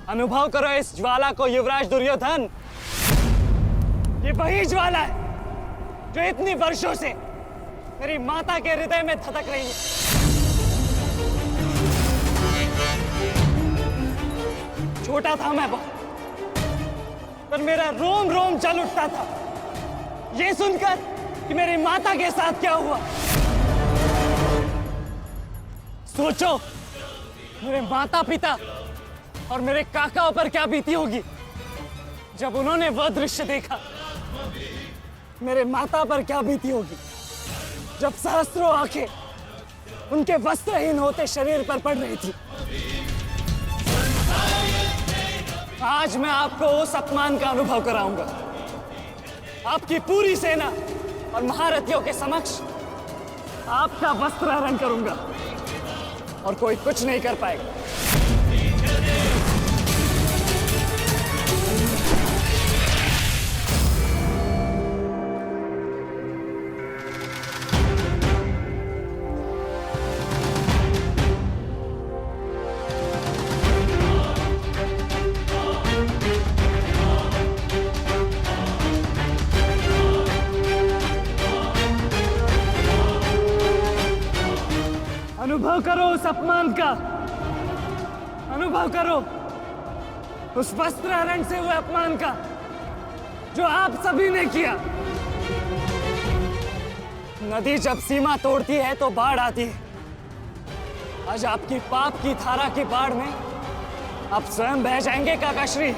अनुभव करो इस ज्वाला को युवराज दुर्योधन। ये वही ज्वाला है जो इतनी वर्षों से मेरी माता के हृदय में धधक रही है। छोटा था मैं बहुत, पर मेरा रोम रोम जल उठता था ये सुनकर कि मेरी माता के साथ क्या हुआ। सोचो मेरे माता पिता और मेरे काकाओं पर क्या बीती होगी जब उन्होंने वह दृश्य देखा। मेरे माता पर क्या बीती होगी जब सहस्त्रों आंखें उनके वस्त्रहीन होते शरीर पर पड़ रही थी। आज मैं आपको उस अपमान का अनुभव कराऊंगा। आपकी पूरी सेना और महारथियों के समक्ष आपका वस्त्र हरण करूंगा और कोई कुछ नहीं कर पाएगा। अनुभव करो उस अपमान का, अनुभव करो उस वस्त्र हरण से हुए अपमान का जो आप सभी ने किया। नदी जब सीमा तोड़ती है तो बाढ़ आती है। आज आपकी पाप की धारा की बाढ़ में आप स्वयं बह जाएंगे काकाश्री।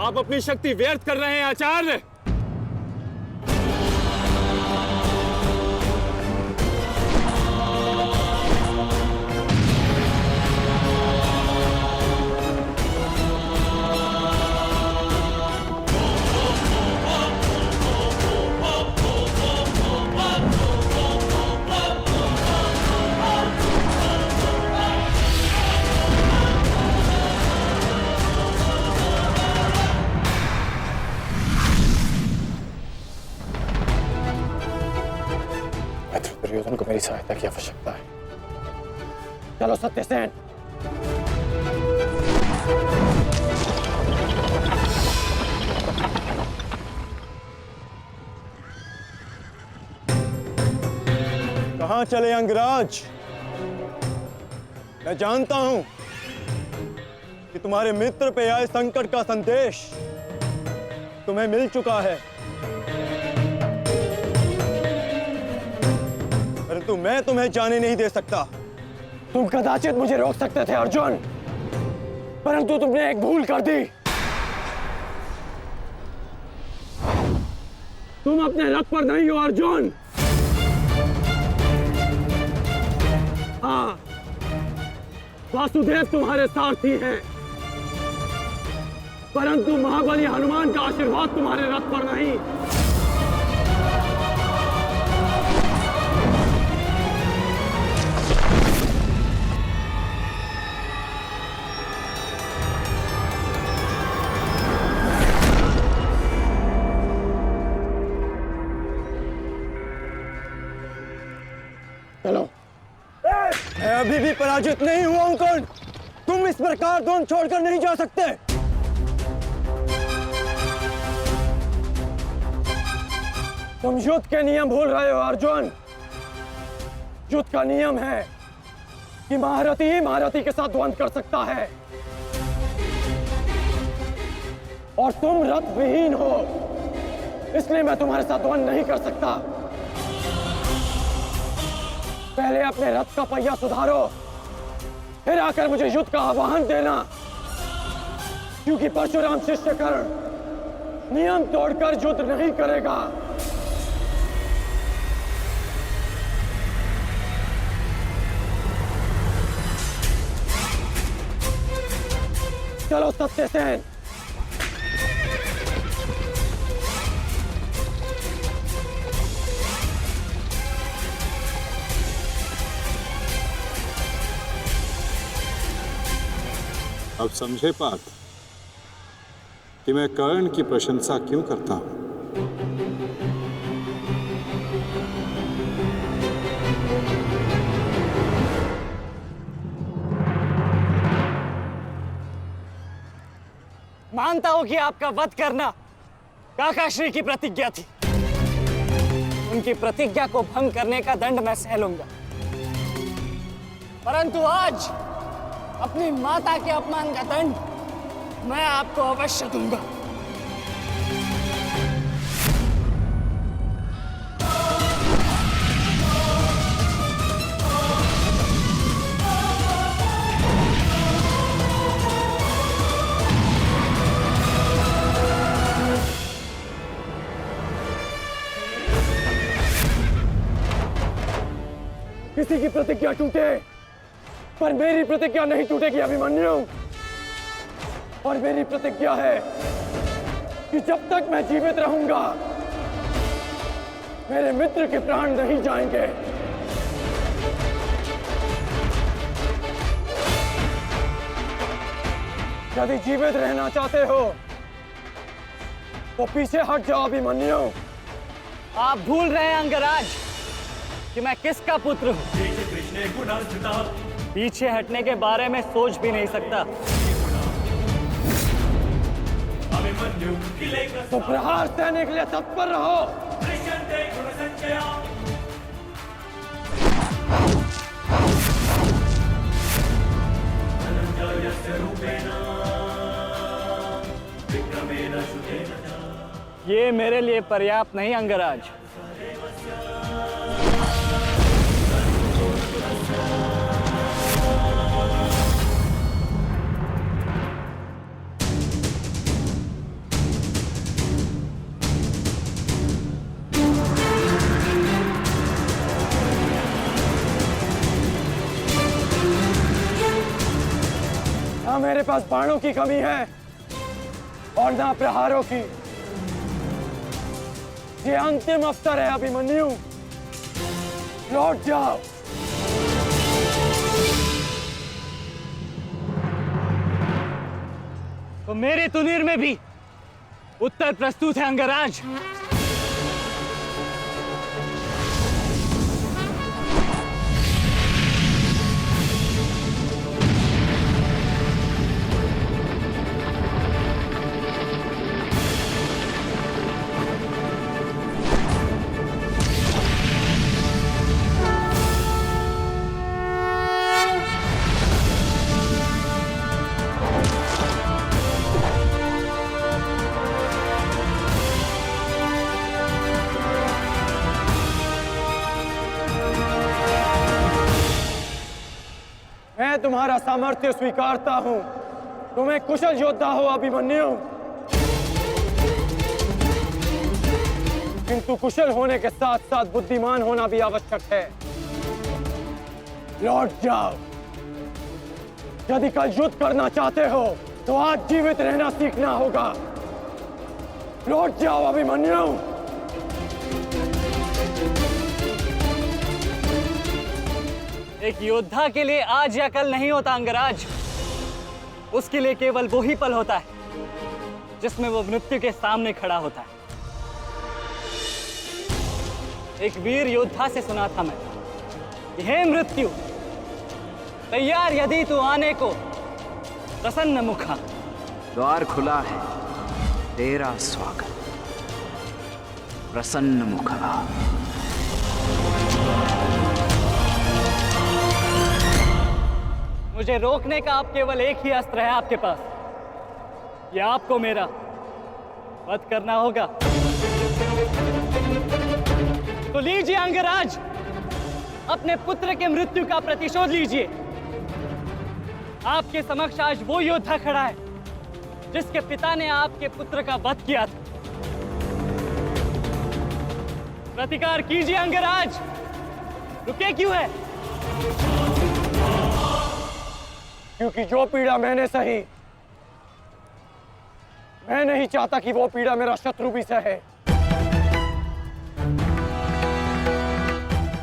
आप अपनी शक्ति व्यर्थ कर रहे हैं आचार्य। दुर्योधन को मेरी सहायता की आवश्यकता है। चलो सत्यसेन। कहां चले अंगराज? मैं जानता हूं कि तुम्हारे मित्र पे आए संकट का संदेश तुम्हें मिल चुका है, परंतु मैं तुम्हें जाने नहीं दे सकता। तुम कदाचित मुझे रोक सकते थे अर्जुन, परंतु तुमने एक भूल कर दी। तुम अपने रथ पर नहीं हो अर्जुन। हाँ, वासुदेव तुम्हारे सारथी हैं, परंतु महाबली हनुमान का आशीर्वाद तुम्हारे रथ पर नहीं। चलो। मैं अभी भी पराजित नहीं हुआ हूं कर्ण। तुम इस प्रकार द्रोण छोड़कर नहीं जा सकते। तुम युद्ध के नियम भूल रहे हो अर्जुन। युद्ध का नियम है कि महारथी ही महारथी के साथ द्वंद्व कर सकता है, और तुम रथ विहीन हो, इसलिए मैं तुम्हारे साथ द्वंद्व नहीं कर सकता। पहले अपने रथ का पहिया सुधारो, फिर आकर मुझे युद्ध का आह्वान देना, क्योंकि परशुराम शिष्य कर्ण नियम तोड़कर युद्ध नहीं करेगा। चलो सत्यसेन। अब समझे पार्थ कि मैं कर्ण की प्रशंसा क्यों करता हूं। मानता हूं कि आपका वध करना काकाश्री की प्रतिज्ञा थी। उनकी प्रतिज्ञा को भंग करने का दंड मैं सह लूंगा, परंतु आज अपनी माता के अपमान का दंड मैं आपको अवश्य दूंगा। किसी की प्रतिज्ञा टूटे, पर मेरी प्रतिज्ञा नहीं टूटेगी अभिमन्यु। और मेरी प्रतिज्ञा है कि जब तक मैं जीवित रहूंगा, मेरे मित्र के प्राण नहीं जाएंगे। यदि जीवित रहना चाहते हो तो पीछे हट जाओ अभिमन्यु। आप भूल रहे हैं अंगराज कि मैं किसका पुत्र हूं। पीछे हटने के बारे में सोच भी नहीं सकता। तो प्रहार सहने के लिए तत्पर रहो। ये मेरे लिए पर्याप्त नहीं अंगराज। ना मेरे पास बाणों की कमी है और ना प्रहारों की। ये अंतिम अवसर है अभिमन्यु, लौट जाओ। तो मेरे तुनीर में भी उत्तर प्रस्तुत है अंगराज। मैं तुम्हारा सामर्थ्य स्वीकारता हूं। तुम एक कुशल योद्धा हो अभिमन्यु, किंतु कुशल होने के साथ साथ बुद्धिमान होना भी आवश्यक है। लौट जाओ। यदि कल युद्ध करना चाहते हो तो आज जीवित रहना सीखना होगा। लौट जाओ अभिमन्यु। एक योद्धा के लिए आज या कल नहीं होता अंगराज। उसके लिए केवल वो ही पल होता है जिसमें वो मृत्यु के सामने खड़ा होता है। एक वीर योद्धा से सुना था मैं, हे मृत्यु, तैयार यदि तू आने को, प्रसन्न मुखा। द्वार खुला है, तेरा स्वागत। प्रसन्न मुखा। मुझे रोकने का आप केवल एक ही अस्त्र है आपके पास। ये आपको मेरा वध करना होगा। तो लीजिए अंगराज, अपने पुत्र के मृत्यु का प्रतिशोध लीजिए। आपके समक्ष आज वो योद्धा खड़ा है जिसके पिता ने आपके पुत्र का वध किया था। प्रतिकार कीजिए अंगराज, रुके क्यों है? क्योंकि जो पीड़ा मैंने सही, मैं नहीं चाहता कि वो पीड़ा मेरा शत्रु भी सहे।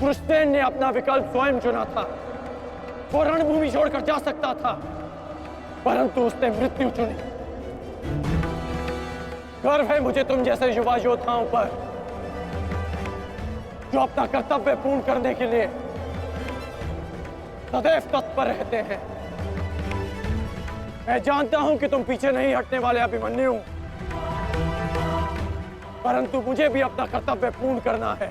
कृष्ण ने अपना विकल्प स्वयं चुना था। वो रणभूमि छोड़कर जा सकता था, परंतु उसने मृत्यु चुनी। गर्व है मुझे तुम जैसे युवा योद्धाओं पर, जो अपना कर्तव्य पूर्ण करने के लिए सदैव तत्पर रहते हैं। मैं जानता हूं कि तुम पीछे नहीं हटने वाले अभिमन्यु, परंतु मुझे भी अपना कर्तव्य पूर्ण करना है।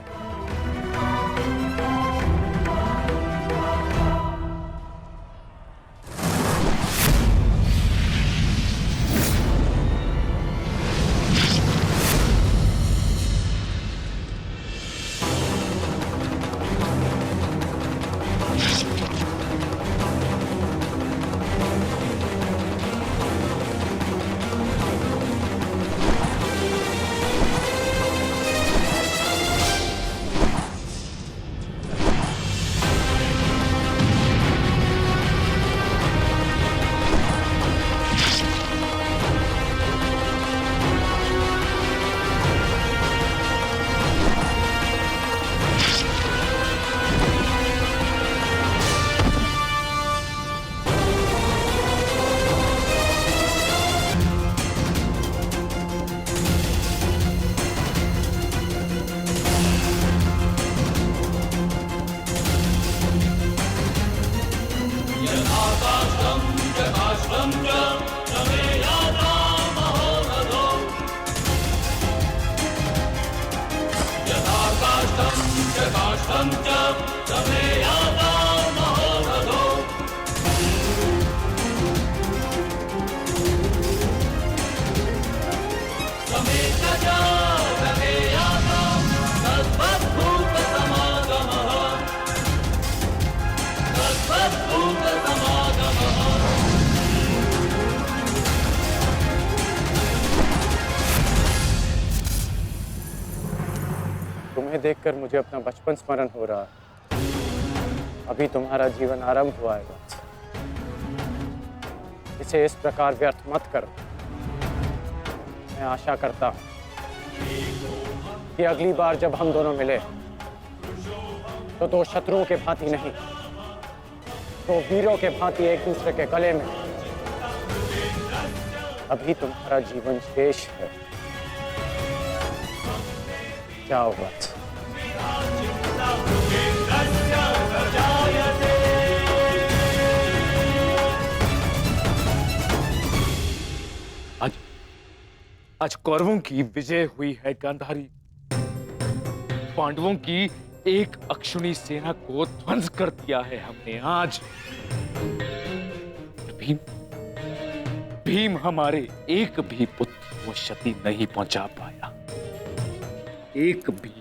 तुम्हें देखकर मुझे अपना बचपन स्मरण हो रहा है। अभी तुम्हारा जीवन आरंभ हुआ है, इसे इस प्रकार व्यर्थ मत करो। मैं आशा करता हूं कि अगली बार जब हम दोनों मिले तो दो शत्रुओं के भांति नहीं, दो वीरों के भांति एक दूसरे के गले में। अभी तुम्हारा जीवन शेष है। जाओ बस। आज कौरवों की विजय हुई है गांधारी। पांडवों की एक अक्षुणी सेना को ध्वंस कर दिया है हमने आज। भीम हमारे एक भी पुत्र को क्षति नहीं पहुंचा पाया, एक भी।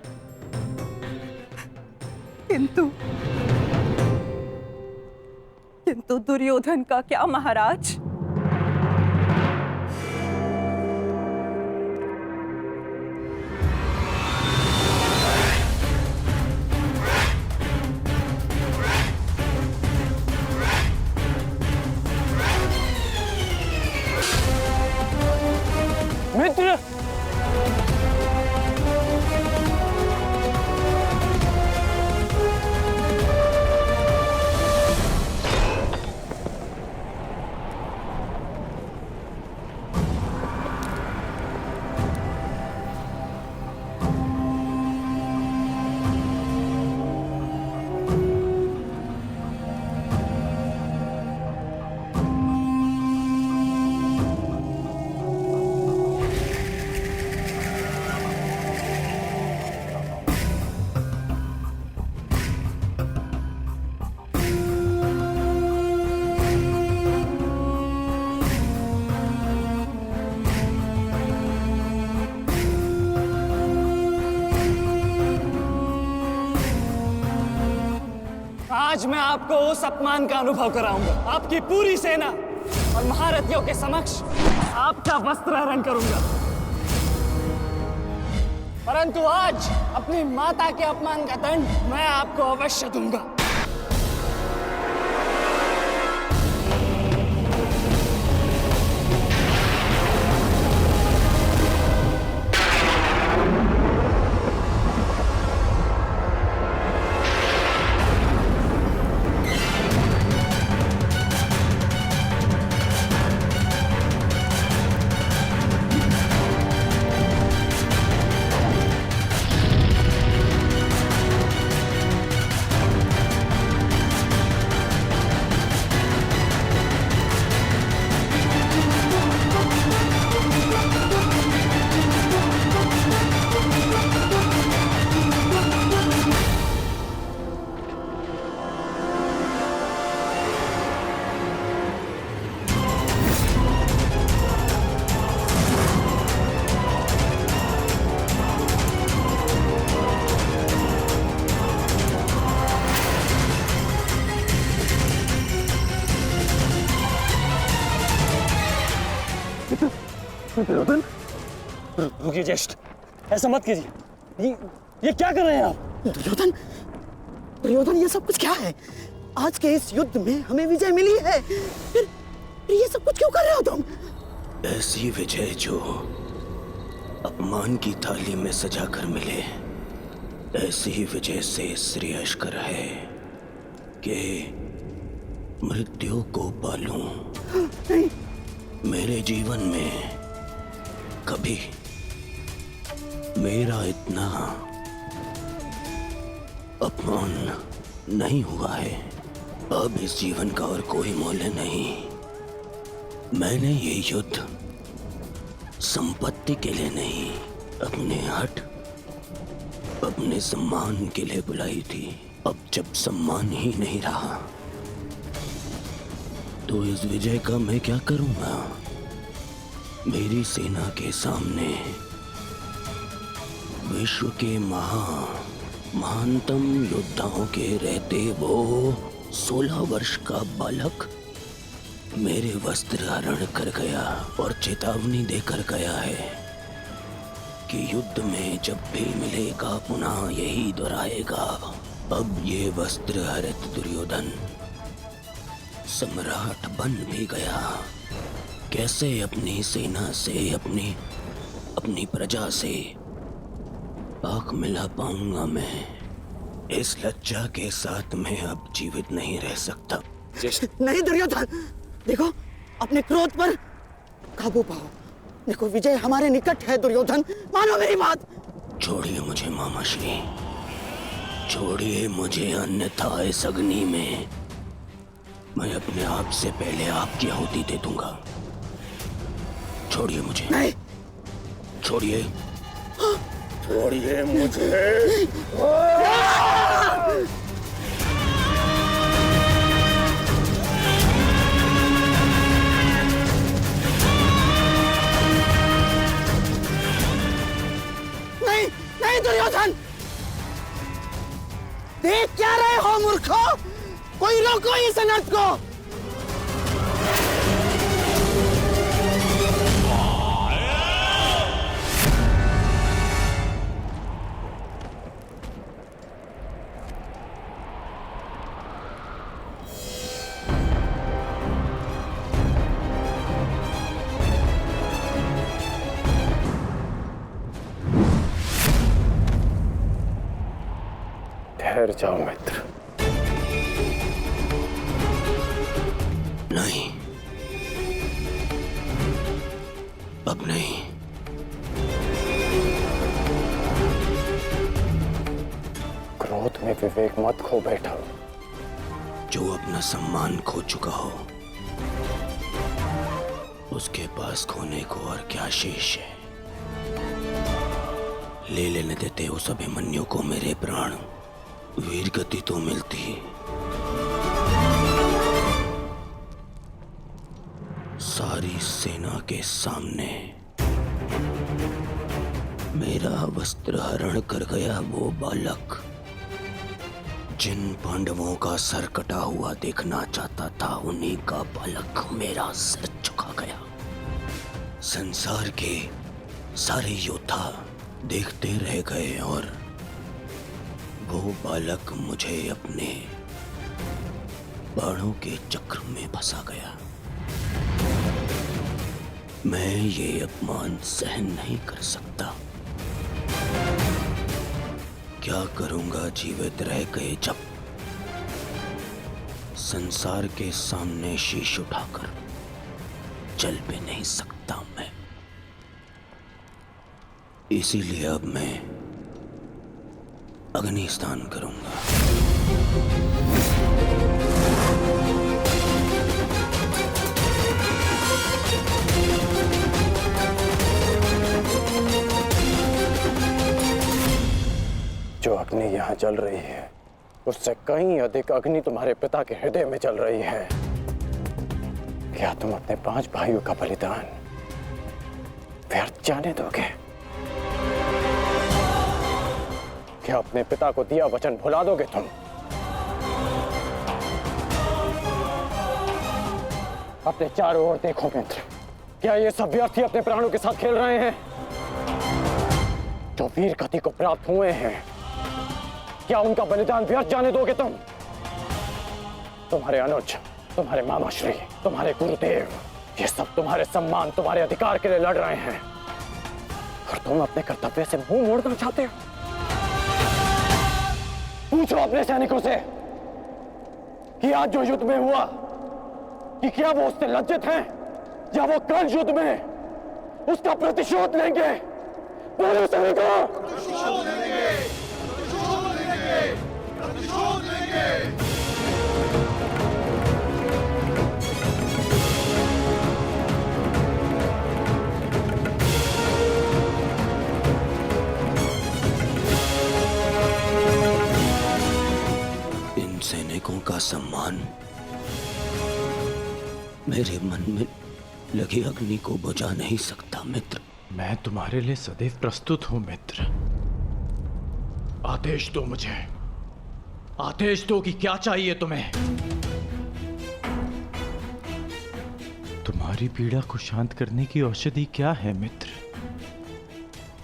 किंतु दुर्योधन का क्या महाराज? मित्र, आज मैं आपको उस अपमान का अनुभव कराऊंगा। आपकी पूरी सेना और महारथियों के समक्ष आपका वस्त्र हरण करूंगा। परंतु आज अपनी माता के अपमान का दंड मैं आपको अवश्य दूंगा। दुर्योधन, रुकिए ज्येष्ठ, ऐसा मत कीजिए। ये क्या कर रहे हैं आप? दुर्योधन, दुर्योधन, ये सब कुछ क्या है? आज के इस युद्ध में हमें विजय मिली है, फिर ये सब कुछ क्यों कर रहे हो तुम? ऐसी विजय जो अपमान की थाली में सजा कर मिले, ऐसी ही विजय से श्रेयस्कर है कि मृत्यु को पालूं। नहीं। मेरे जीवन में कभी मेरा इतना अपमान नहीं हुआ है। अब इस जीवन का और कोई मूल्य नहीं। मैंने ये युद्ध संपत्ति के लिए नहीं, अपने हट, अपने सम्मान के लिए बुलाई थी। अब जब सम्मान ही नहीं रहा तो इस विजय का मैं क्या करूंगा? मेरी सेना के सामने विश्व के महानतम योद्धाओं के रहते वो 16 वर्ष का बालक मेरे वस्त्र हरण कर गया और चेतावनी देकर गया है कि युद्ध में जब भी मिलेगा पुनः यही दोहराएगा। अब ये वस्त्र हरित दुर्योधन सम्राट बन भी गया। कैसे अपनी सेना से, अपनी प्रजा से आंख मिला पाऊंगा मैं? इस लज्जा के साथ मैं अब जीवित नहीं रह सकता। नहीं दुर्योधन, देखो अपने क्रोध पर काबू पाओ। देखो विजय हमारे निकट है दुर्योधन, मानो मेरी बात। छोड़िए मुझे मामाश्री, छोड़िए मुझे, अन्यथा इस अग्नि में मैं अपने आप से पहले आपकी आहुति दे दूंगा। छोड़िए मुझे। नहीं। छोड़िए। छोड़िए मुझे। नहीं, नहीं दुर्योधन, देख क्या रहे हो मूर्खों? कोई रोको इस अनर्थ को। ठहर जाओ मित्र। नहीं, अब नहीं। क्रोध में विवेक मत खो बैठा। जो अपना सम्मान खो चुका हो उसके पास खोने को और क्या शेष है? ले लेने देते उस अभिमन्यु को मेरे प्राण, वीर गति तो मिलती। सारी सेना के सामने मेरा वस्त्र हरण कर गया वो बालक जिन पांडवों का सर कटा हुआ देखना चाहता था, उन्हीं का बालक मेरा सिर झुका गया। संसार के सारे योद्धा देखते रह गए और वो बालक मुझे अपने बाणों के चक्र में फंसा गया। मैं ये अपमान सहन नहीं कर सकता। क्या करूंगा जीवित रह गए जब संसार के सामने शीश उठाकर चल भी नहीं सकता मैं। इसीलिए अब मैं अग्नि स्नान करूंगा। जो अग्नि यहाँ जल रही है, उससे कहीं अधिक अग्नि तुम्हारे पिता के हृदय में जल रही है। क्या तुम अपने 5 भाइयों का बलिदान व्यर्थ जाने दोगे? क्या अपने पिता को दिया वचन भुला दोगे तुम? अपने चारों ओर देखो मित्र, क्या ये सब व्यर्थी अपने प्राणों के साथ खेल रहे हैं? जो वीर गति को प्राप्त हुए हैं, क्या उनका बलिदान व्यर्थ जाने दोगे तुम? तुम्हारे अनुज, तुम्हारे मामाश्री, तुम्हारे गुरुदेव, ये सब तुम्हारे सम्मान, तुम्हारे अधिकार के लिए लड़ रहे हैं, और तुम अपने कर्तव्य से मुंह मोड़ना चाहते हो। पूछो अपने सैनिकों से कि आज जो युद्ध में हुआ, कि क्या वो उससे लज्जित हैं, या वो कल युद्ध में उसका प्रतिशोध लेंगे? बोलो सैनिकों! प्रतिशोध लेंगे! प्रतिशोध लेंगे! प्रतिशोध लेंगे! इन सैनिकों का सम्मान मेरे मन में लगी अग्नि को बुझा नहीं सकता मित्र। मैं तुम्हारे लिए सदैव प्रस्तुत हूं मित्र। आदेश दो मुझे, आदेश दो कि क्या चाहिए तुम्हें। तुम्हारी पीड़ा को शांत करने की औषधि क्या है मित्र?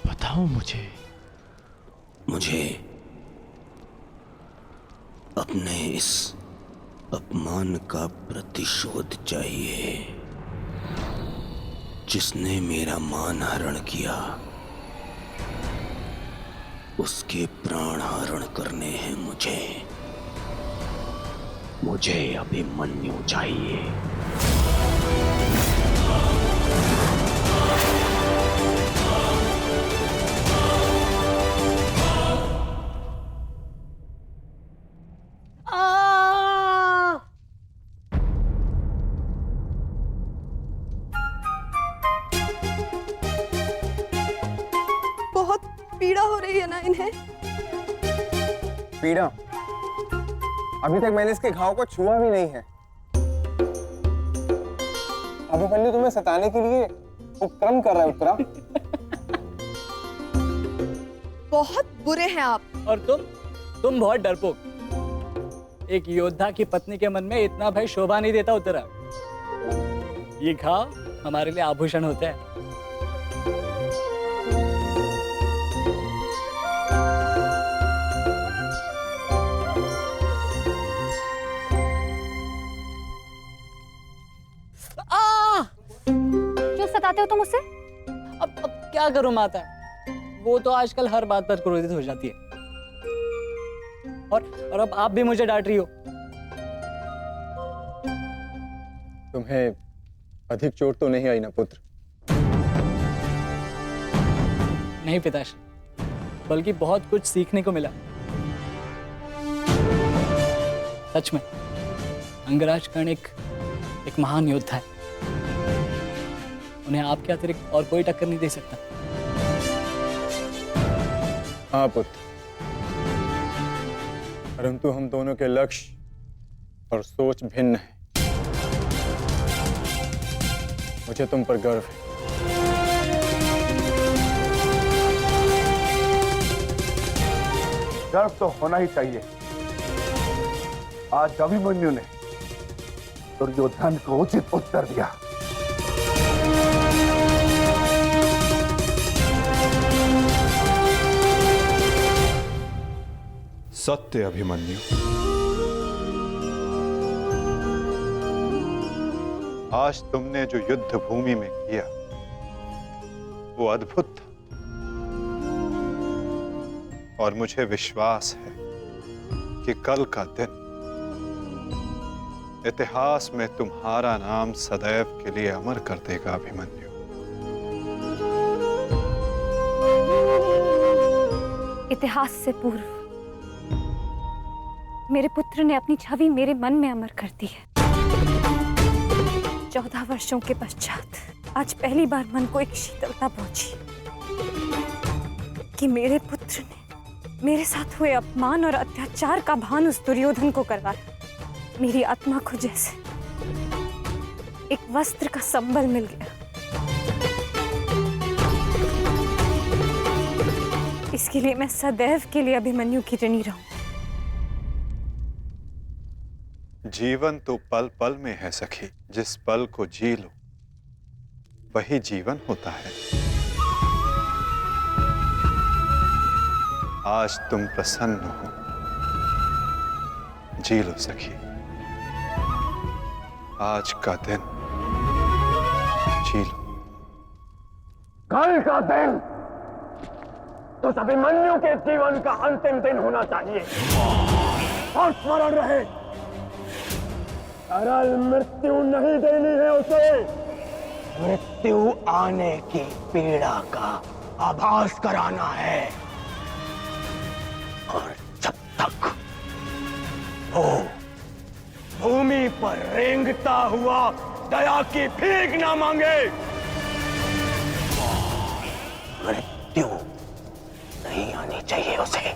बताओ मुझे। मुझे अपने इस अपमान का प्रतिशोध चाहिए। जिसने मेरा मान हरण किया, उसके प्राण हरण करने हैं मुझे। मुझे अभिमन्यु चाहिए। पीड़ा हो रही है ना इन्हें? पीड़ा? अभी तक मैंने इसके घाव को छुआ भी नहीं है। अभिमन्यु तुम्हें सताने के लिए उपक्रम कर रहा है उत्तरा। बहुत बुरे हैं आप। और तुम बहुत डरपोक। एक योद्धा की पत्नी के मन में इतना भय शोभा नहीं देता उत्तरा। ये घाव हमारे लिए आभूषण होता है। क्यों सताते हो तुम उसे? अब क्या करूं माता, वो तो आजकल हर बात पर क्रोधित हो जाती है। और अब आप भी मुझे डांट रही हो। तुम्हें अधिक चोट तो नहीं आई ना पुत्र? नहीं पिताश्री, बल्कि बहुत कुछ सीखने को मिला। सच में अंगराज कर्ण एक महान योद्धा है। उन्हें आपके अतिरिक्त और कोई टक्कर नहीं दे सकता। हाँ पुत्र, परंतु हम दोनों के लक्ष्य और सोच भिन्न है। मुझे तुम पर गर्व है। गर्व तो होना ही चाहिए, आज अभिमन्यु ने दुर्योधन को उचित उत्तर दिया। सत्य अभिमन्यु, आज तुमने जो युद्ध भूमि में किया वो अद्भुत था, और मुझे विश्वास है कि कल का दिन इतिहास में तुम्हारा नाम सदैव के लिए अमर कर देगा अभिमन्यु। इतिहास से पूर्व मेरे पुत्र ने अपनी छवि मेरे मन में अमर कर दी है। 14 वर्षों के पश्चात आज पहली बार मन को एक शीतलता पहुंची कि मेरे पुत्र ने मेरे साथ हुए अपमान और अत्याचार का भान उस दुर्योधन को करवाया। मेरी आत्मा को जैसे एक वस्त्र का संबल मिल गया। इसके लिए मैं सदैव के लिए अभिमन्यु की ऋणी रहूं। जीवन तो पल पल में है सखी, जिस पल को जी लो वही जीवन होता है। आज तुम प्रसन्न हो, जी लो सखी, आज का दिन जी लो। कल का दिन तो अभिमन्यु के जीवन का अंतिम दिन होना चाहिए, और स्मरण रहे सरल मृत्यु नहीं देनी है उसे। मृत्यु आने की पीड़ा का आभास कराना है, और जब तक वो भूमि पर रेंगता हुआ दया की भीख ना मांगे, मृत्यु नहीं आनी चाहिए उसे।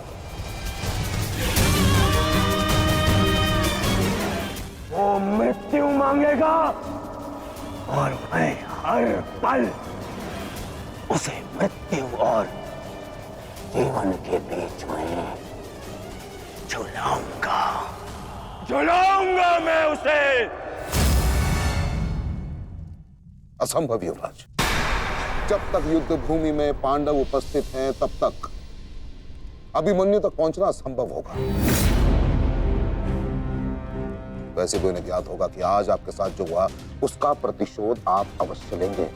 वो मृत्यु मांगेगा और मैं हर पल उसे मृत्यु और जीवन के बीच में झुलाऊंगा मैं उसे। असंभव युवराज, जब तक युद्ध भूमि में पांडव उपस्थित हैं तब तक अभिमन्यु तक पहुंचना असंभव होगा। वैसे कोई नहीं याद होगा कि आज आपके साथ जो हुआ उसका प्रतिशोध आप अवश्य लेंगे।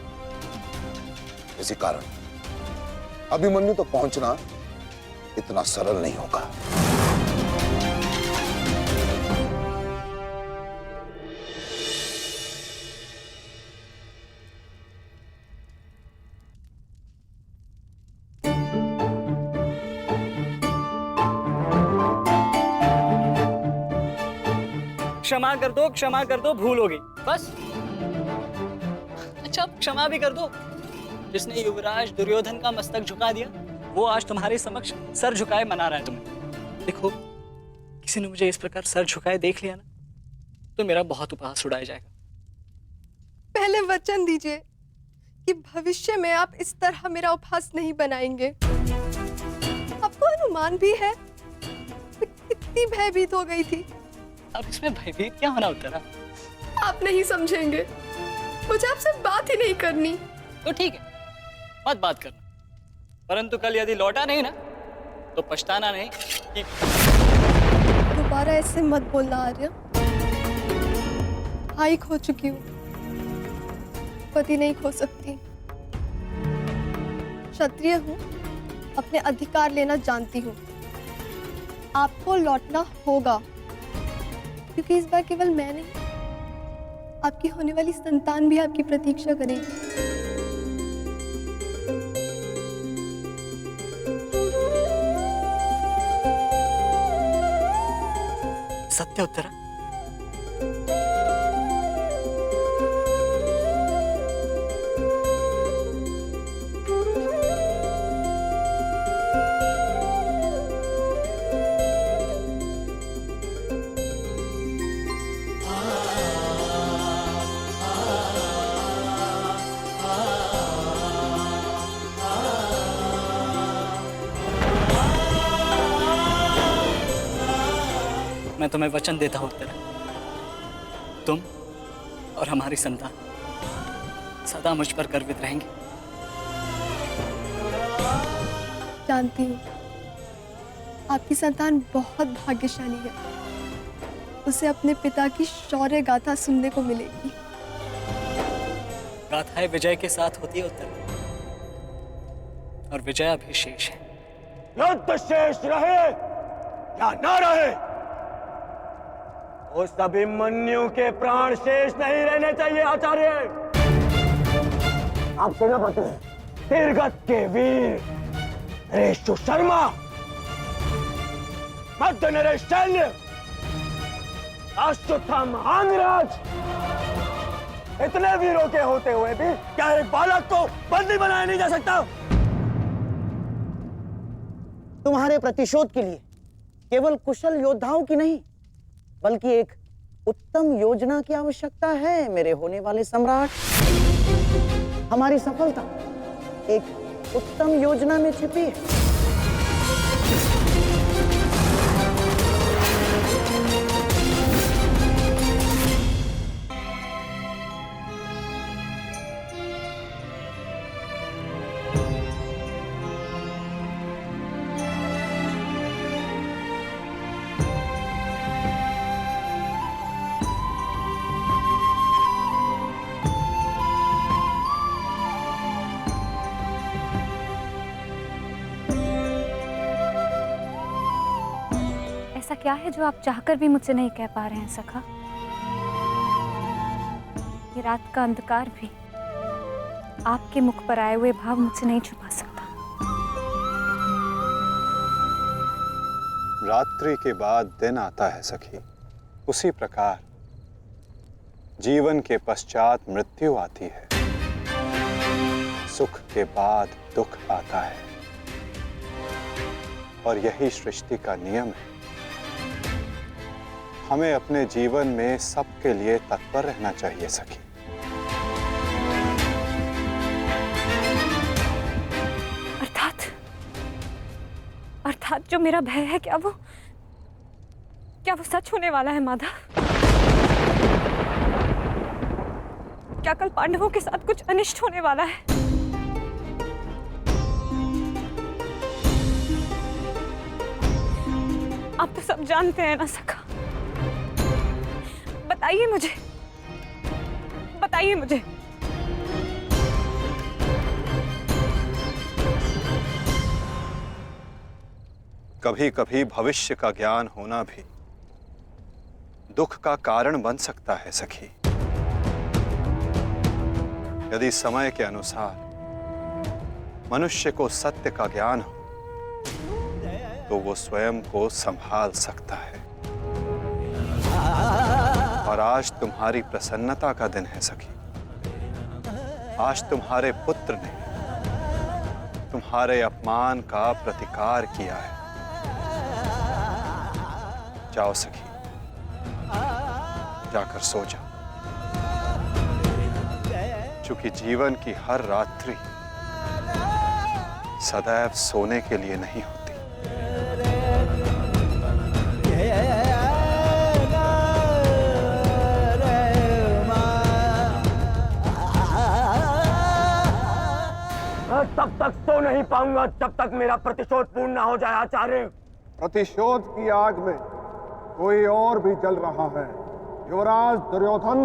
इसी कारण अभिमन्यु तक पहुंचना इतना सरल नहीं होगा। क्षमा कर दो, भूल हो गई बस। अच्छा क्षमा भी कर दो। जिसने युवराज दुर्योधन का मस्तक झुका दिया वो आज तुम्हारे समक्ष सर झुकाए मना रहा है तुम्हें। देखो, किसी ने मुझे इस प्रकार सर झुकाए देख लिया ना तो मेरा बहुत उपहास उड़ाया जाएगा। पहले वचन दीजिए कि भविष्य में आप इस तरह मेरा उपहास नहीं बनाएंगे। आपको अनुमान भी है मैं कितनी भयभीत हो गई थी। अब इसमें भयभीत क्या होना उत्तरा? आप नहीं समझेंगे, मुझे आपसे बात ही नहीं करनी। तो ठीक है, मत बात करना, परंतु कल यदि लौटा नहीं ना तो पछताना नहीं कि... दोबारा ऐसे मत बोलना आर्य। भाई खो चुकी हूँ, पति नहीं खो सकती। क्षत्रिय हूँ, अपने अधिकार लेना जानती हूँ। आपको लौटना होगा, क्योंकि इस बार केवल मैं नहीं, आपकी होने वाली संतान भी आपकी प्रतीक्षा करेगी। सत्य उत्तरा? मैं तुम्हें वचन देता हूं उत्तरा, तुम और हमारी संतान सदा मुझ पर गर्वित रहेंगे। जानती हूँ आपकी संतान बहुत भाग्यशाली है, उसे अपने पिता की शौर्य गाथा सुनने को मिलेगी। गाथाएं विजय के साथ होती है उत्तर, और विजय अभी शेष है। युद्ध शेष रहे या न रहे, उस अभिमन्यु के प्राण शेष नहीं रहने चाहिए आचार्य। आप सेनापति हैं, तीरगत के वीर नरेशु शर्मा, मध्य नरेश शैल्य, अश्वत्थाम आंगराज, इतने वीरों के होते हुए भी क्या एक बालक को बंदी बनाया नहीं जा सकता? तुम्हारे प्रतिशोध के लिए केवल कुशल योद्धाओं की नहीं, बल्कि एक उत्तम योजना की आवश्यकता है मेरे होने वाले सम्राट। हमारी सफलता एक उत्तम योजना में छिपी है। ऐसा क्या है जो आप चाहकर भी मुझसे नहीं कह पा रहे हैं सखा? ये रात का अंधकार भी आपके मुख पर आए हुए भाव मुझसे नहीं छुपा सकता। रात्रि के बाद दिन आता है सखी, उसी प्रकार जीवन के पश्चात मृत्यु आती है, सुख के बाद दुख आता है, और यही सृष्टि का नियम है। हमें अपने जीवन में सबके लिए तत्पर रहना चाहिए सखी। अर्थात जो मेरा भय है, क्या वो सच होने वाला है माधव? क्या कल पांडवों के साथ कुछ अनिष्ट होने वाला है? आप तो सब जानते हैं ना सखा। बताइए मुझे, बताइए मुझे। कभी कभी भविष्य का ज्ञान होना भी दुख का कारण बन सकता है सखी। यदि समय के अनुसार मनुष्य को सत्य का ज्ञान हो तो वो स्वयं को संभाल सकता है। और आज तुम्हारी प्रसन्नता का दिन है सखी। आज तुम्हारे पुत्र ने तुम्हारे अपमान का प्रतिकार किया है। जाओ सखी, जाकर सो जाओ, क्योंकि जीवन की हर रात्रि सदैव सोने के लिए नहीं होती। तब तक सो नहीं पाऊंगा जब तक मेरा प्रतिशोध पूर्ण ना हो जाए आचार्य। प्रतिशोध की आग में कोई और भी जल रहा है। युवराज दुर्योधन,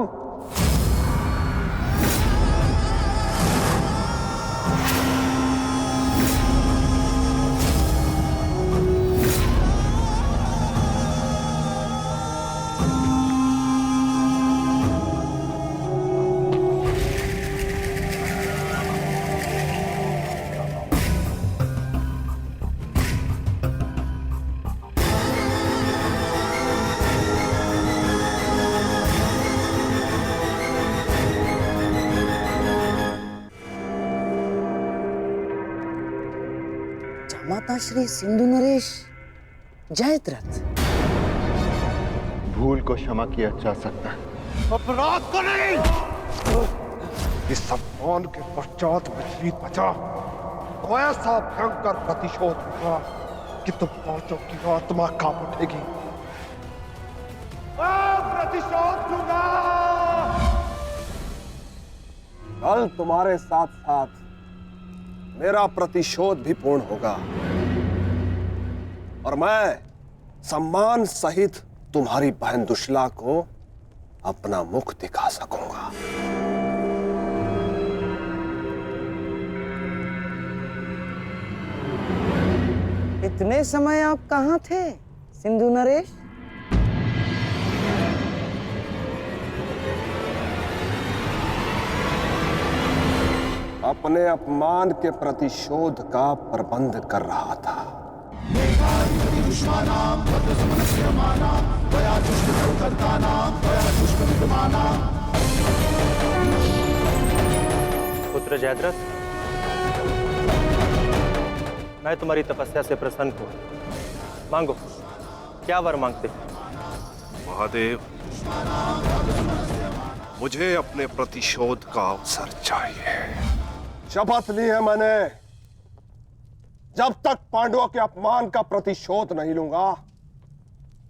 माता श्री सिंधु नरेश जयद्रथ। भूल को क्षमा किया जा सकता है, अपराध को नहीं। इस सम्मान के पश्चात विचलित बचा तो ऐसा भयंकर प्रतिशोध होगा कि तुम पांचों की आत्मा कांप उठेगी। प्रतिशोध लूंगा। कल तुम्हारे साथ साथ मेरा प्रतिशोध भी पूर्ण होगा और मैं सम्मान सहित तुम्हारी बहन दुशला को अपना मुख दिखा सकूंगा। इतने समय आप कहाँ थे सिंधु नरेश? अपने अपमान के प्रतिशोध का प्रबंध कर रहा था। पुत्र जयद्रथ, मैं तुम्हारी तपस्या से प्रसन्न हूं। मांगो, क्या वर मांगते हो? महादेव, मुझे अपने प्रतिशोध का अवसर चाहिए। शपथ ली है मैंने, जब तक पांडवों के अपमान का प्रतिशोध नहीं लूंगा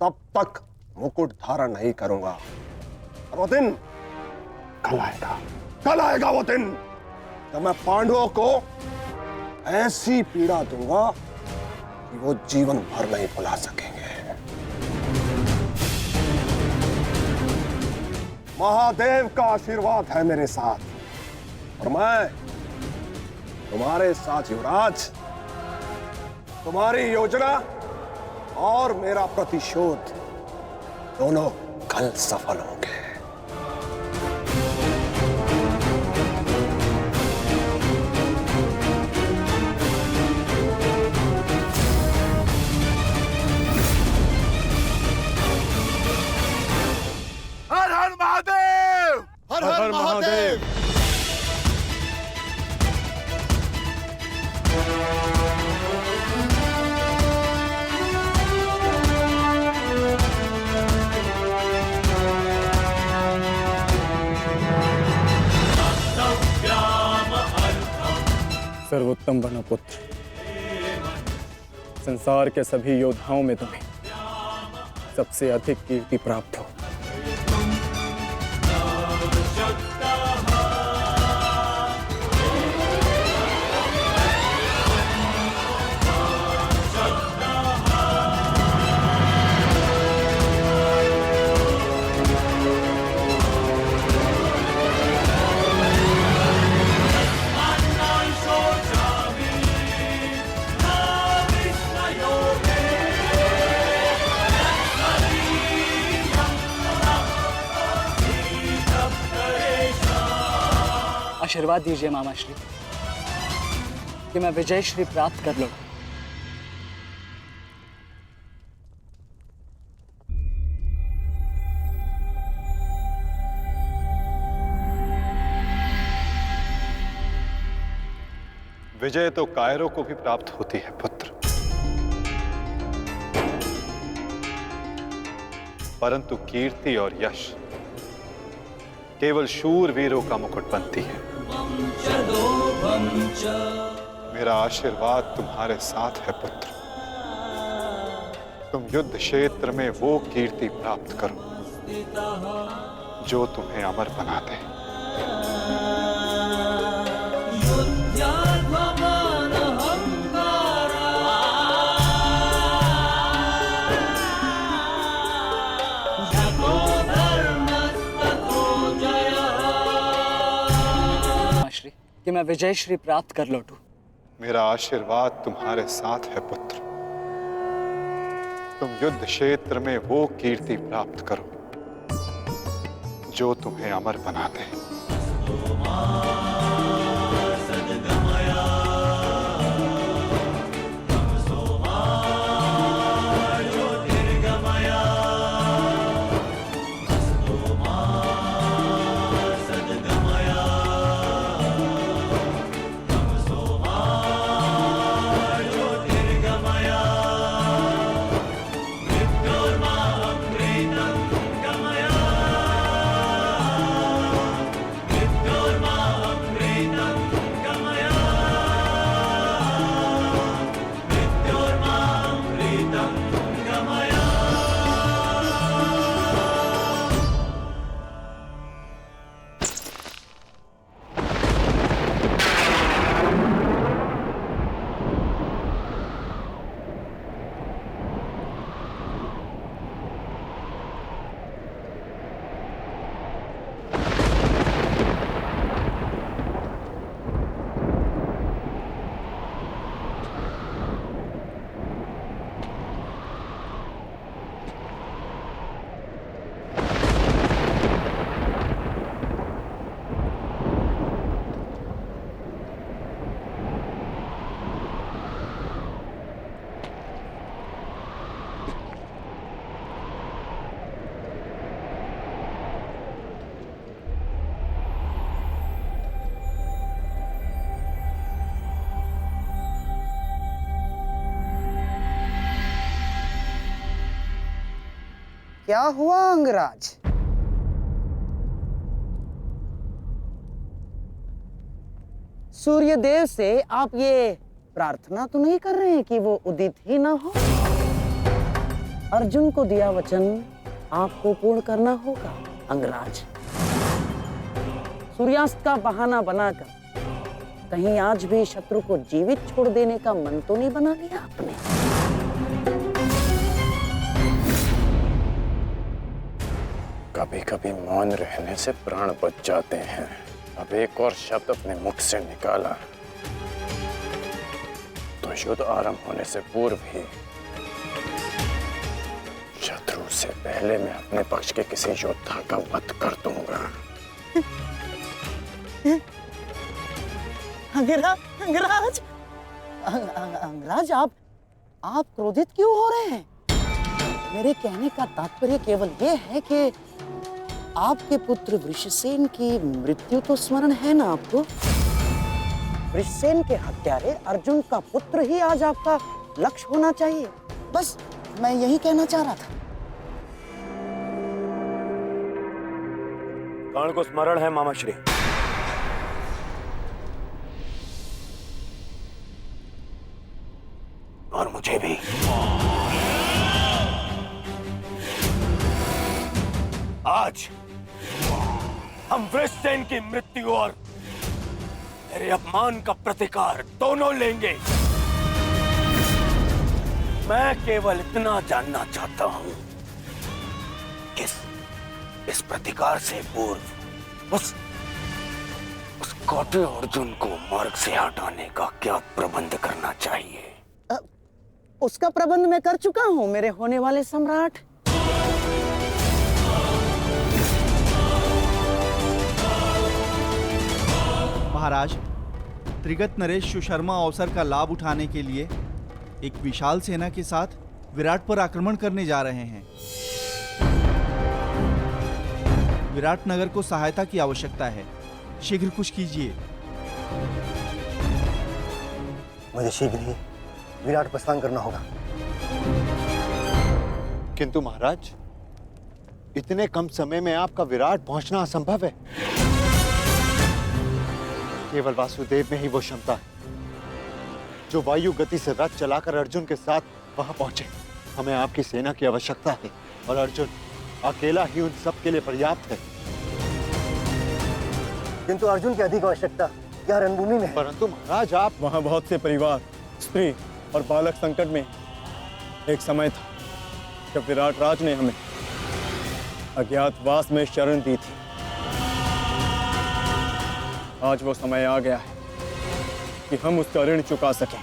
तब तक मुकुट धारण नहीं करूंगा। और वो दिन कल आएगा, कल आएगा वो दिन जब मैं पांडवों को ऐसी पीड़ा दूंगा कि वो जीवन भर नहीं भुला सकेंगे। महादेव का आशीर्वाद है मेरे साथ और मैं तुम्हारे साथ युवराज, तुम्हारी योजना और मेरा प्रतिशोध दोनों कल सफल होंगे। हर हर महादेव, हर हर महादेव। सर्वोत्तम बनो पुत्र, संसार के सभी योद्धाओं में तुम्हें सबसे अधिक कीर्ति प्राप्त हो। आशीर्वाद दीजिए मामा श्री कि मैं विजय श्री प्राप्त कर लूं। विजय तो कायरों को भी प्राप्त होती है पुत्र, परंतु कीर्ति और यश केवल शूर वीरों का मुकुट बनती है। मेरा आशीर्वाद तुम्हारे साथ है पुत्र। तुम युद्ध क्षेत्र में वो कीर्ति प्राप्त करो जो तुम्हें अमर बना दे। कि मैं विजय श्री प्राप्त कर लौटूं। मेरा आशीर्वाद तुम्हारे साथ है पुत्र। तुम युद्ध क्षेत्र में वो कीर्ति प्राप्त करो जो तुम्हें अमर बना दे। क्या हुआ अंगराज? सूर्यदेव से आप ये प्रार्थना तो नहीं कर रहे हैं कि वो उदित ही ना हो? अर्जुन को दिया वचन आपको पूर्ण करना होगा अंगराज। सूर्यास्त का बहाना बनाकर कहीं आज भी शत्रु को जीवित छोड़ देने का मन तो नहीं बना लिया आपने? कभी कभी मौन रहने से प्राण बच जाते हैं। अब एक और शब्द अपने मुख से निकाला तो युद्ध आरंभ होने से पूर्व ही शत्रु से पहले मैं अपने पक्ष के किसी योद्धा का वध कर दूंगा। अंगराज, अंगराज आप क्रोधित क्यों हो रहे हैं? मेरे कहने का तात्पर्य केवल यह है कि आपके पुत्र वृषसेन की मृत्यु तो स्मरण है ना आपको? वृषसेन के हत्यारे अर्जुन का पुत्र ही आज आपका लक्ष्य होना चाहिए। बस मैं यही कहना चाह रहा था। कर्ण को स्मरण है मामाश्री। और मुझे भी। आज हम वृषसेन की मृत्यु और मेरे अपमान का प्रतिकार दोनों लेंगे। मैं केवल इतना जानना चाहता हूं कि इस प्रतिकार से पूर्व उस कौटे अर्जुन को मार्ग से हटाने का क्या प्रबंध करना चाहिए? उसका प्रबंध मैं कर चुका हूं मेरे होने वाले सम्राट। महाराज, त्रिगत नरेश सुशर्मा अवसर का लाभ उठाने के लिए एक विशाल सेना के साथ विराट पर आक्रमण करने जा रहे हैं। विराट नगर को सहायता की आवश्यकता है। शीघ्र कुछ कीजिए। मुझे शीघ्र ही विराट प्रस्थान करना होगा। किंतु महाराज, इतने कम समय में आपका विराट पहुंचना असंभव है। केवल वासुदेव में ही वो क्षमता है जो वायु गति से रथ चलाकर अर्जुन के साथ वहां पहुंचे। हमें आपकी सेना की आवश्यकता है और अर्जुन अकेला ही उन सब के लिए पर्याप्त है। किंतु अर्जुन की अधिक आवश्यकता यह रणभूमि में है। परंतु महाराज, आप वहां बहुत से परिवार, स्त्री और बालक संकट में। एक समय था जब विराट राज ने हमें अज्ञातवास में शरण दी थी। आज वो समय आ गया है कि हम उसका ऋण चुका सकें।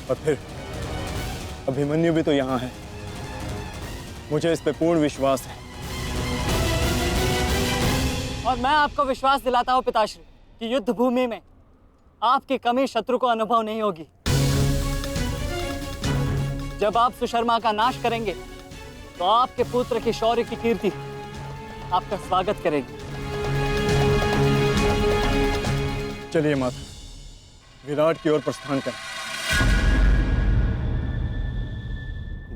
और फिर अभिमन्यु भी तो यहाँ है। मुझे इस पे पूर्ण विश्वास है। और मैं आपको विश्वास दिलाता हूँ पिताश्री कि युद्ध भूमि में आपकी कमी शत्रु को अनुभव नहीं होगी। जब आप सुशर्मा का नाश करेंगे तो आपके पुत्र की शौर्य की कीर्ति आपका स्वागत करेगी। चलिए माता, विराट की ओर प्रस्थान करें।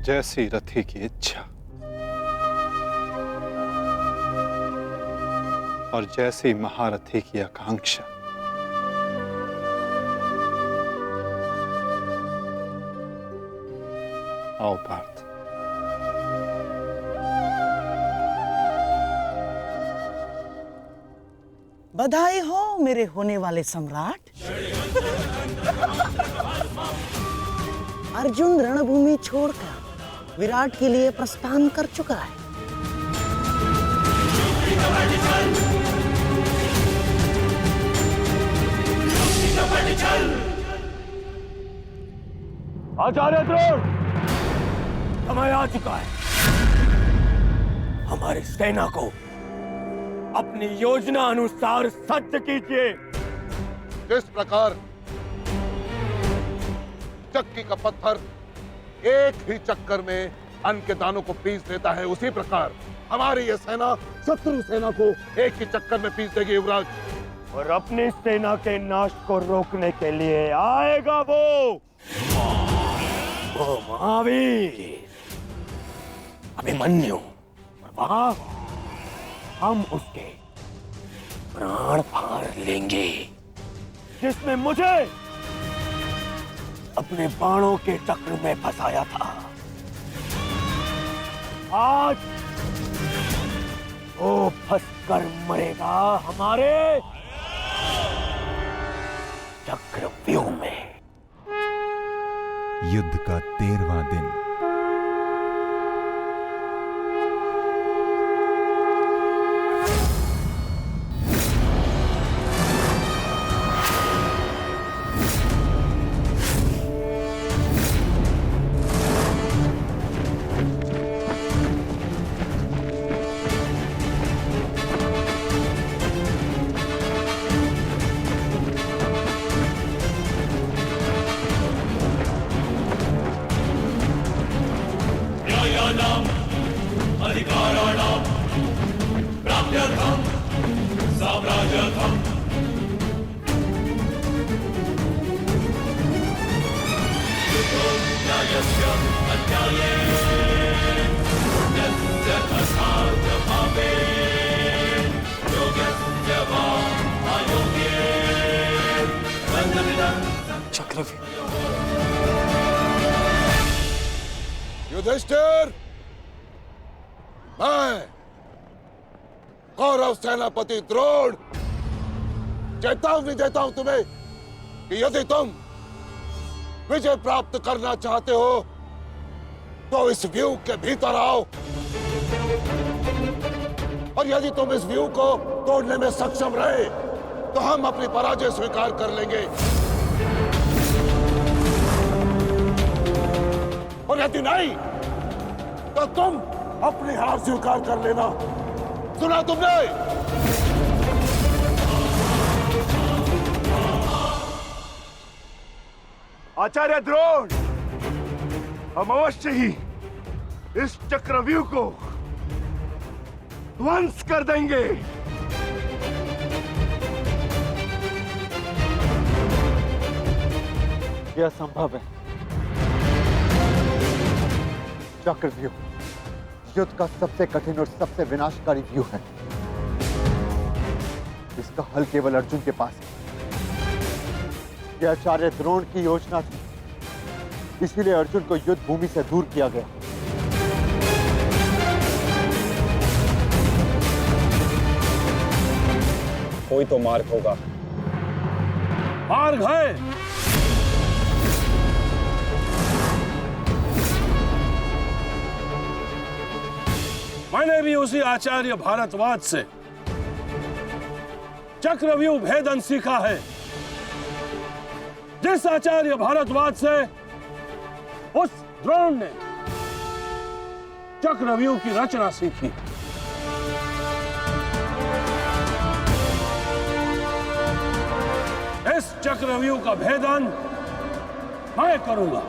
जैसी रथी की इच्छा और जैसी महारथी की आकांक्षा। आओ पार्थ। बधाई हो मेरे होने वाले सम्राट। अर्जुन रणभूमि छोड़कर विराट के लिए प्रस्थान कर चुका है। आचार्य द्रोण, समय आ चुका है। हमारी सेना को अपनी योजना अनुसार सज्ज कीजिए। जिस प्रकार चक्की का पत्थर एक ही चक्कर में अन्न के दानों को पीस देता है, उसी प्रकार हमारी यह सेना शत्रु सेना को एक ही चक्कर में पीस देगी युवराज। और अपनी सेना के नाश को रोकने के लिए आएगा वो वो महावीर अभिमन्यु, और वहां हम उसके प्राण फाड़ लेंगे, जिसने मुझे अपने बाणों के चक्र में फंसाया था। आज वो फंसकर मरेगा हमारे चक्रव्यूह में। युद्ध का 13वां दिन। युधिष्ठिर, मैं कौरव सेनापति द्रोण चेतावनी देता हूं तुम्हें कि यदि तुम विजय प्राप्त करना चाहते हो तो इस व्यूह के भीतर आओ, और यदि तुम इस व्यूह को तोड़ने में सक्षम रहे तो हम अपनी पराजय स्वीकार कर लेंगे, और यदि नहीं तो तुम अपनी हार स्वीकार कर लेना। सुना तुमने? आचार्य द्रोण, हम अवश्य ही इस चक्रव्यूह को ध्वंस कर देंगे। यह संभव है। चक्रव्यूह युद्ध का सबसे कठिन और सबसे विनाशकारी व्यूह है। इसका हल केवल अर्जुन के पास है। यह आचार्य द्रोण की योजना थी, इसीलिए अर्जुन को युद्ध भूमि से दूर किया गया। कोई तो मार्ग होगा। मार्ग है। मैंने भी उसी आचार्य भारद्वाज से चक्रव्यूह भेदन सीखा है, जिस आचार्य भारद्वाज से उस द्रोण ने चक्रव्यूह की रचना सीखी। इस चक्रव्यूह का भेदन मैं करूंगा।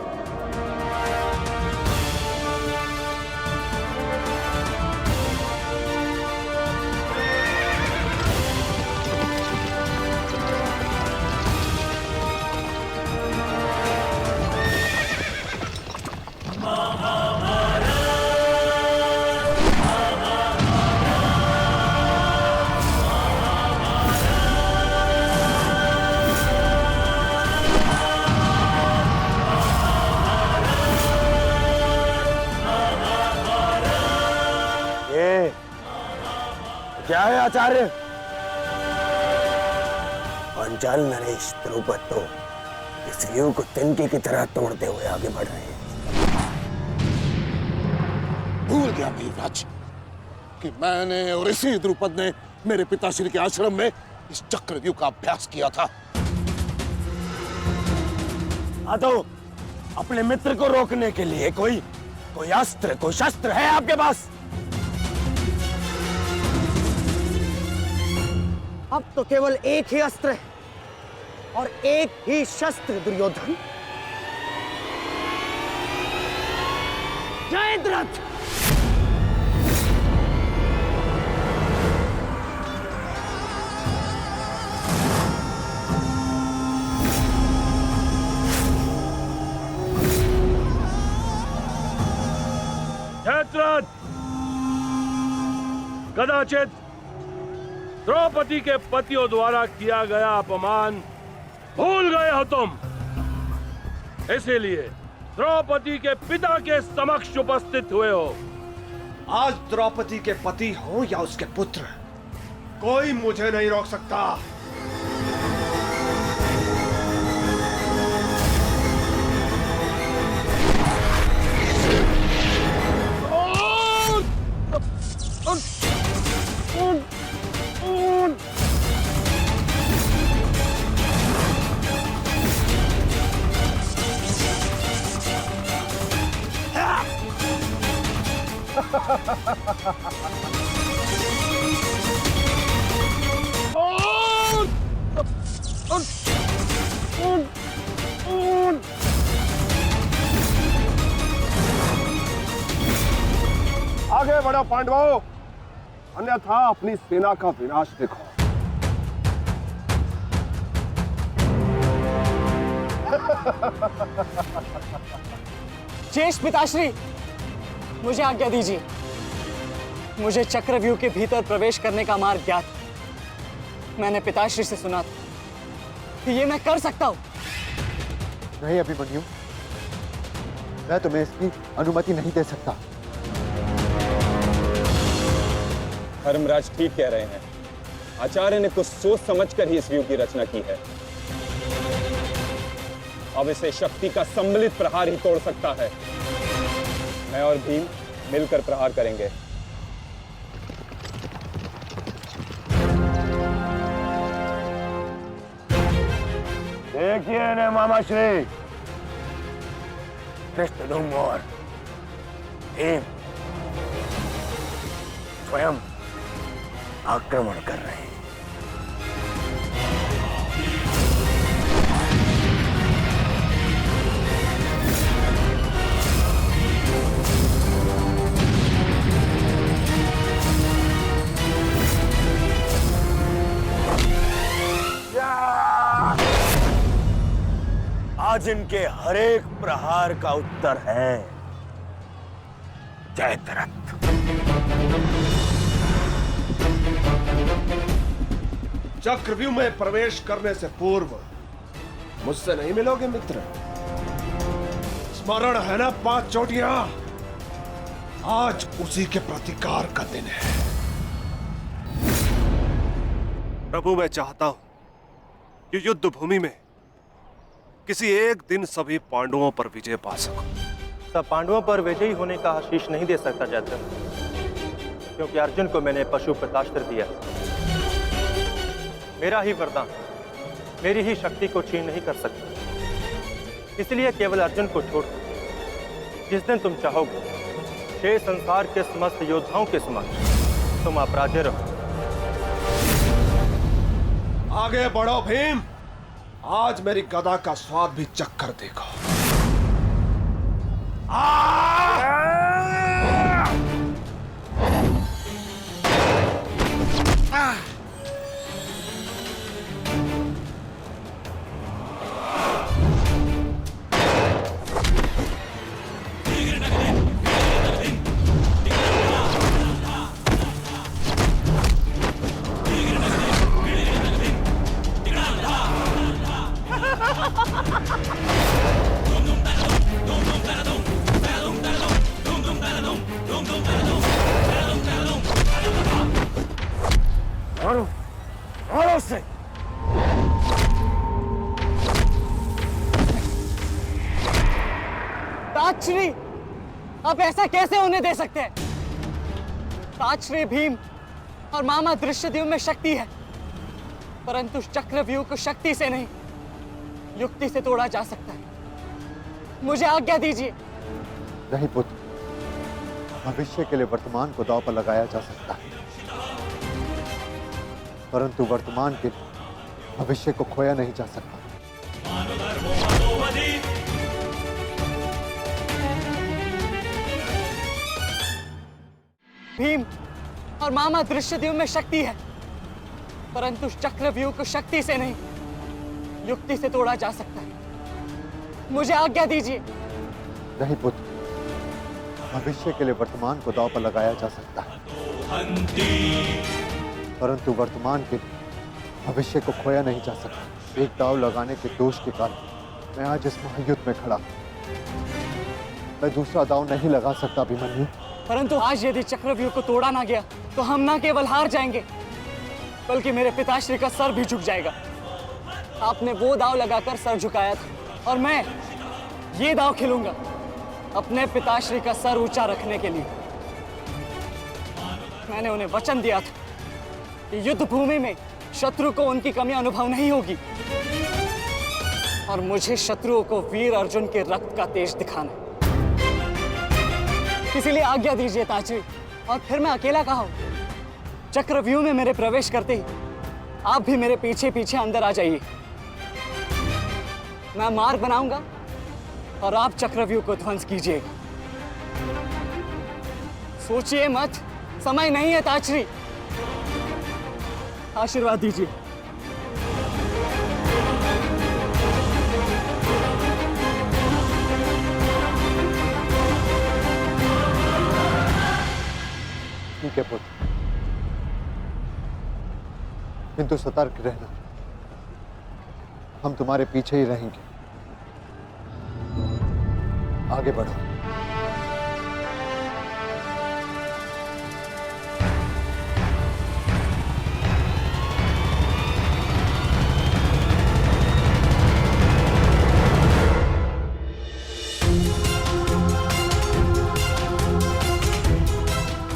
क्या है आचार्य? पांचाल नरेश द्रुपद तो इस व्यूह को तिनके की तरह तोड़ते हुए आगे बढ़ रहे हैं। भूल गया वीरराज कि मैंने और इसी द्रुपद ने मेरे पिताश्री के आश्रम में इस चक्रव्यूह का अभ्यास किया था। तो अपने मित्र को रोकने के लिए कोई अस्त्र, कोई शस्त्र है आपके पास? अब तो केवल एक ही अस्त्र है और एक ही शस्त्र दुर्योधन। जयद्रथ! कदाचित द्रौपदी के पतियों द्वारा किया गया अपमान भूल गए हो तुम। इसीलिए द्रौपदी के पिता के समक्ष उपस्थित हुए हो। आज द्रौपदी के पति हो या उसके पुत्र, कोई मुझे नहीं रोक सकता। आगे बढ़ो पांडवों, अन्यथा अपनी सेना का विनाश देखो। ज्येष्ठ पिताश्री, मुझे आज्ञा दीजिए। मुझे चक्रव्यूह के भीतर प्रवेश करने का मार्ग ज्ञात। मैंने पिताश्री से सुना था कि ये मैं कर सकता हूं। नहीं अभिमन्यु, मैं तुम्हें इसकी अनुमति नहीं दे सकता। धर्मराज ठीक कह रहे हैं। आचार्य ने कुछ सोच समझकर ही इस व्यूह की रचना की है। अब इसे शक्ति का सम्मिलित प्रहार ही तोड़ सकता है। मैं और भीम मिलकर प्रहार करेंगे। देखिए ने मामा श्री, कृष्ण और भीम स्वयं आक्रमण कर रहे हैं। आज इनके हर एक प्रहार का उत्तर है जयद्रथ। चक्रव्यूह में प्रवेश करने से पूर्व मुझसे नहीं मिलोगे मित्र? स्मरण है ना 5 चोटियां? आज उसी के प्रतिकार का दिन है। प्रभु, मैं चाहता हूं कि युद्ध भूमि में किसी एक दिन सभी पांडवों पर विजय पा सकूं। सब पांडवों पर विजयी होने का आशीष नहीं दे सकता जयद्रथ, क्योंकि अर्जुन को मैंने पशुपतास्त्र दिया। मेरा ही वरदान मेरी ही शक्ति को छीन नहीं कर सकता। इसलिए केवल अर्जुन को छोड़ जिस दिन तुम चाहोगे, शेष संसार के समस्त योद्धाओं के समक्ष तुम अपराजय रहो। आगे बढ़ो भीम, आज मेरी गदा का स्वाद भी चक्कर देखो। मारो से। ताजश्री, आप ऐसा कैसे होने दे सकते हैं? ताजश्री भीम और मामा दृश्यद्युम्न में शक्ति है, परंतु चक्रव्यूह को शक्ति से नहीं, युक्ति से तोड़ा जा सकता है। मुझे आज्ञा दीजिए। नहीं पुत्र, भविष्य के लिए वर्तमान को दांव पर लगाया जा सकता है, परंतु वर्तमान के भविष्य को खोया नहीं जा सकता। भीम और मामा दृश्यद्युम्न में शक्ति है, परंतु चक्रव्यूह को शक्ति से नहीं, युक्ति से तोड़ा जा सकता है। मुझे आज्ञा दीजिए। नहीं पुत्र, भविष्य के लिए वर्तमान को दांव पर लगाया जा सकता है, परंतु वर्तमान के लिए भविष्य को खोया नहीं जा सकता। एक दाव लगाने के दोष के कारण मैं आज इस महायुद्ध में खड़ा हूं। मैं दूसरा दाव नहीं लगा सकता अभिमन्यु। परंतु आज यदि चक्रव्यूह को तोड़ा ना गया तो हम ना केवल हार जाएंगे बल्कि मेरे पिताश्री का सर भी झुक जाएगा। आपने वो दाव लगाकर सर झुकाया था और मैं ये दाव खेलूंगा अपने पिताश्री का सर ऊंचा रखने के लिए। मैंने उन्हें वचन दिया था कि युद्ध भूमि में शत्रु को उनकी कमी अनुभव नहीं होगी और मुझे शत्रुओं को वीर अर्जुन के रक्त का तेज दिखाना है। इसीलिए आज्ञा दीजिए ताजी, और फिर मैं अकेला कहाँ हूं? चक्रव्यूह में मेरे प्रवेश करते ही आप भी मेरे पीछे पीछे अंदर आ जाइए। मैं मार्ग बनाऊंगा और आप चक्रव्यूह को ध्वंस कीजिएगा। सोचिए मत, समय नहीं है ताजरी। आशीर्वाद दीजिए। ठीक है पुत्र, किंतु सतर्क रहना। हम तुम्हारे पीछे ही रहेंगे। आगे बढ़ो।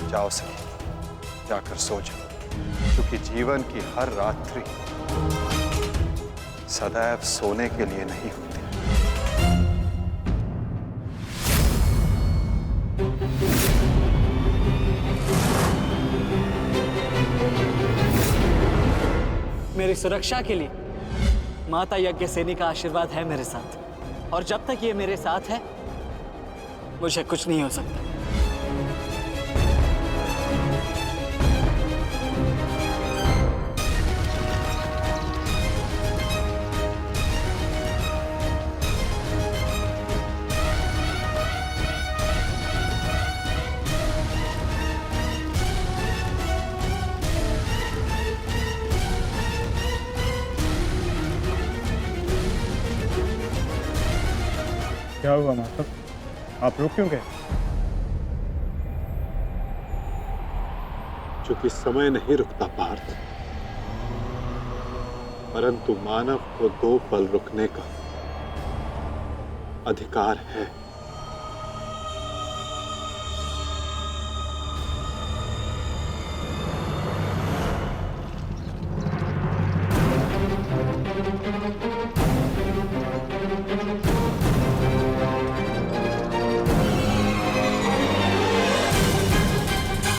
जाओ सही, जाकर सो जाओ, क्योंकि जीवन की हर रात्रि सदैव सोने के लिए नहीं होती। मेरी सुरक्षा के लिए माता यज्ञसेनी का आशीर्वाद है मेरे साथ, और जब तक ये मेरे साथ है मुझे कुछ नहीं हो सकता। क्या हुआ माता? आप रुक क्यों गए? चूंकि समय नहीं रुकता पार्थ, परंतु मानव को 2 पल रुकने का अधिकार है।